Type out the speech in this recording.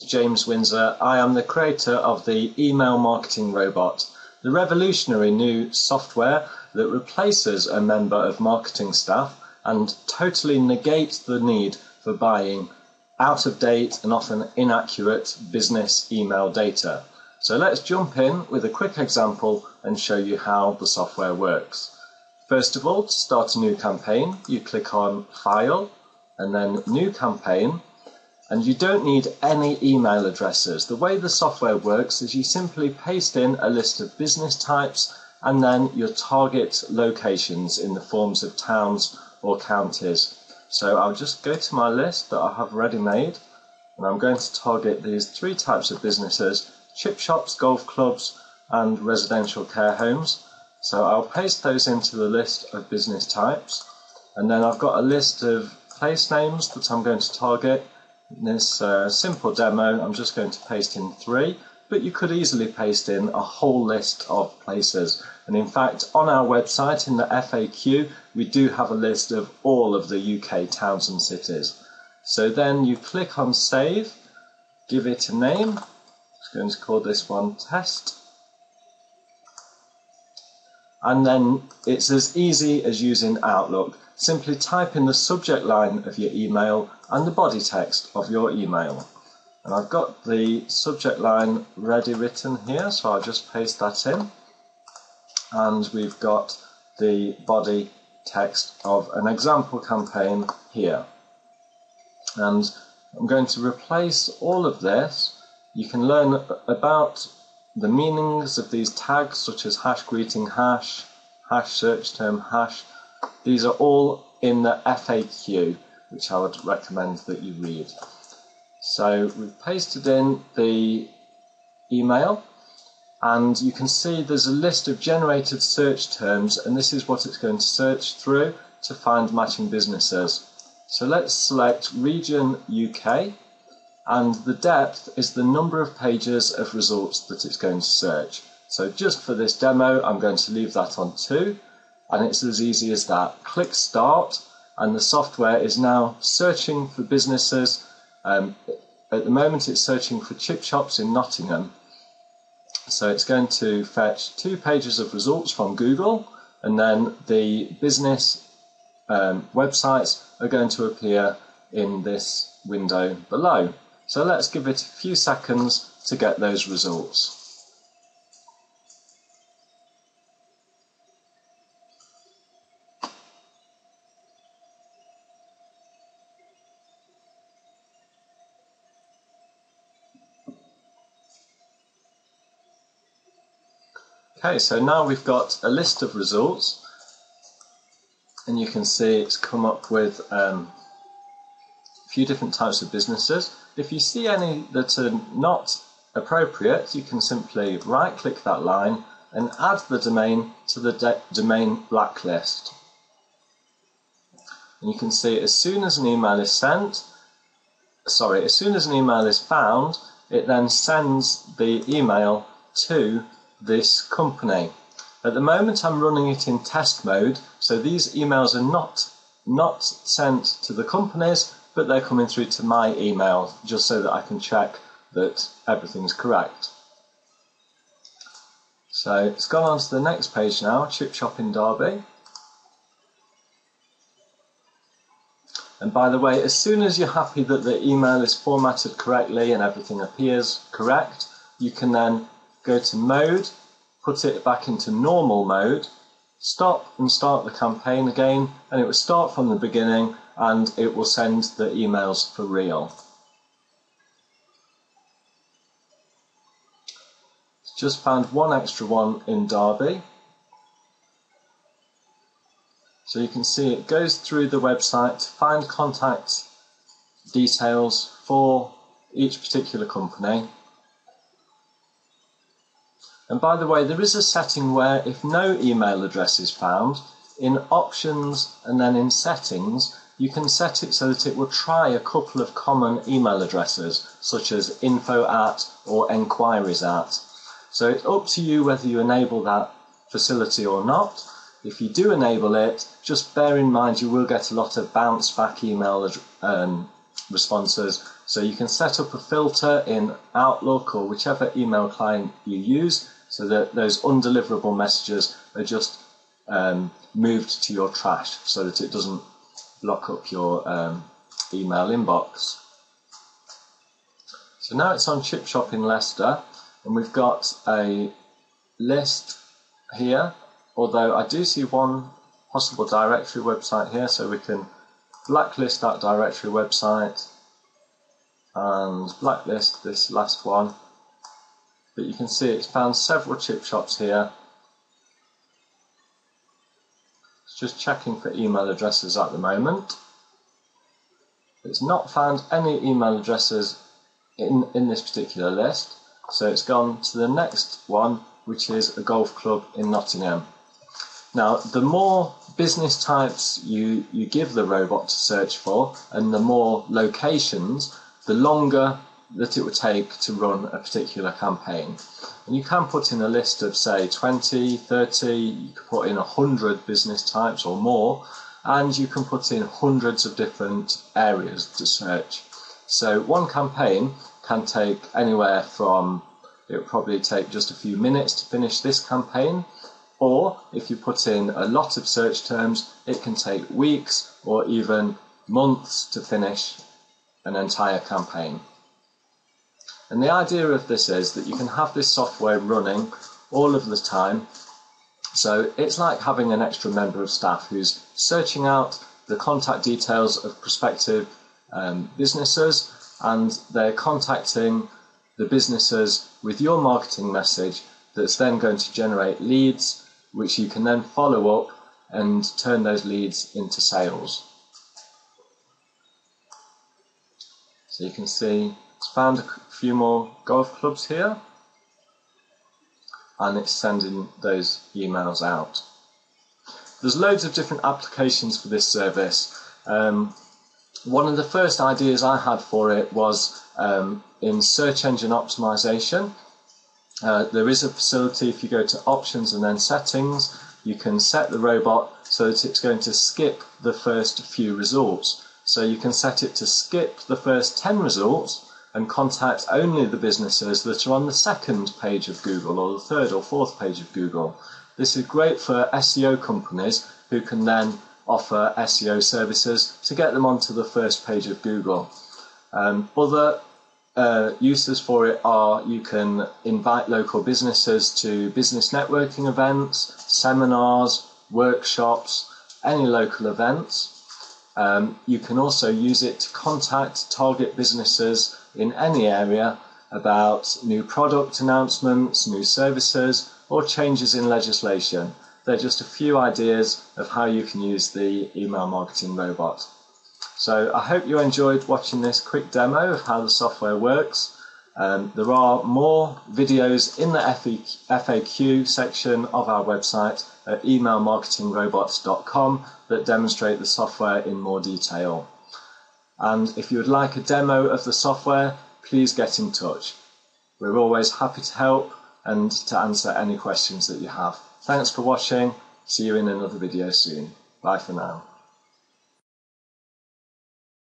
James Windsor. I am the creator of the Email Marketing Robot, the revolutionary new software that replaces a member of marketing staff and totally negates the need for buying out-of-date and often inaccurate business email data. So let's jump in with a quick example and show you how the software works. First of all, to start a new campaign, you click on File and then New Campaign. And you don't need any email addresses. The way the software works is you simply paste in a list of business types and then your target locations in the forms of towns or counties. So I'll just go to my list that I have ready made and I'm going to target these three types of businesses: chip shops, golf clubs and residential care homes. So I'll paste those into the list of business types, and then I've got a list of place names that I'm going to target. In this simple demo, I'm just going to paste in 3, but you could easily paste in a whole list of places. And in fact, on our website in the FAQ, we do have a list of all of the UK towns and cities. So then you click on Save, give it a name. I'm going to call this one Test. And then it's as easy as using Outlook. Simply type in the subject line of your email and the body text of your email. And I've got the subject line ready written here, so I'll just paste that in. And we've got the body text of an example campaign here. And I'm going to replace all of this. You can learn about the meanings of these tags, such as hash greeting hash, hash search term hash. These are all in the FAQ, which I would recommend that you read. So we've pasted in the email, and you can see there's a list of generated search terms, and this is what it's going to search through to find matching businesses. So let's select Region UK, and the depth is the number of pages of results that it's going to search. So just for this demo, I'm going to leave that on 2. And it's as easy as that. Click Start and the software is now searching for businesses. At the moment it's searching for chip shops in Nottingham. So it's going to fetch 2 pages of results from Google, and then the business websites are going to appear in this window below. So let's give it a few seconds to get those results. Okay, so now we've got a list of results, and you can see it's come up with a few different types of businesses. If you see any that are not appropriate, you can simply right-click that line and add the domain to the domain blacklist. And you can see as soon as an email is found, it then sends the email to this company. At the moment I'm running it in test mode, so these emails are not sent to the companies, but they're coming through to my email just so that I can check that everything's correct. So it's gone on to the next page now, Chip Shop in Derby. And by the way, as soon as you're happy that the email is formatted correctly and everything appears correct, you can then go to Mode, put it back into normal mode, stop and start the campaign again, and it will start from the beginning and it will send the emails for real. Just found one extra one in Derby. So you can see it goes through the website to find contact details for each particular company. And by the way, there is a setting where if no email address is found, in Options and then in Settings, you can set it so that it will try a couple of common email addresses, such as info@ or enquiries@. So it's up to you whether you enable that facility or not. If you do enable it, just bear in mind you will get a lot of bounce back email responses, So you can set up a filter in Outlook or whichever email client you use so that those undeliverable messages are just moved to your trash so that it doesn't block up your email inbox. So now it's on ChipShop in Leicester, and we've got a list here, although I do see one possible directory website here, so we can blacklist that directory website and blacklist this last one. But you can see it's found several chip shops here. It's just checking for email addresses at the moment. It's not found any email addresses in this particular list, so it's gone to the next one, which is a golf club in Nottingham. Now, the more business types you give the robot to search for, and the more locations, the longer that it would take to run a particular campaign. And you can put in a list of, say, 20, 30, you can put in 100 business types or more, and you can put in hundreds of different areas to search. So one campaign can take anywhere from, it will probably take just a few minutes to finish this campaign, or if you put in a lot of search terms, it can take weeks or even months to finish an entire campaign. And the idea of this is that you can have this software running all of the time. So it's like having an extra member of staff who's searching out the contact details of prospective businesses, and they're contacting the businesses with your marketing message that's then going to generate leads, which you can then follow up and turn those leads into sales. So you can see it's found a few more golf clubs here, and it's sending those emails out. There's loads of different applications for this service. One of the first ideas I had for it was in search engine optimization. There is a facility, if you go to options and then settings, you can set the robot so that it's going to skip the first few results. So you can set it to skip the first 10 results and contact only the businesses that are on the second page of Google or the third or fourth page of Google. This is great for SEO companies who can then offer SEO services to get them onto the first page of Google. Other uses for it are you can invite local businesses to business networking events, seminars, workshops, any local events. You can also use it to contact target businesses in any area about new product announcements, new services, or changes in legislation. They're just a few ideas of how you can use the email marketing robot. So I hope you enjoyed watching this quick demo of how the software works. There are more videos in the FAQ section of our website at emailmarketingrobots.com that demonstrate the software in more detail. And if you would like a demo of the software, please get in touch. We're always happy to help and to answer any questions that you have. Thanks for watching. See you in another video soon. Bye for now.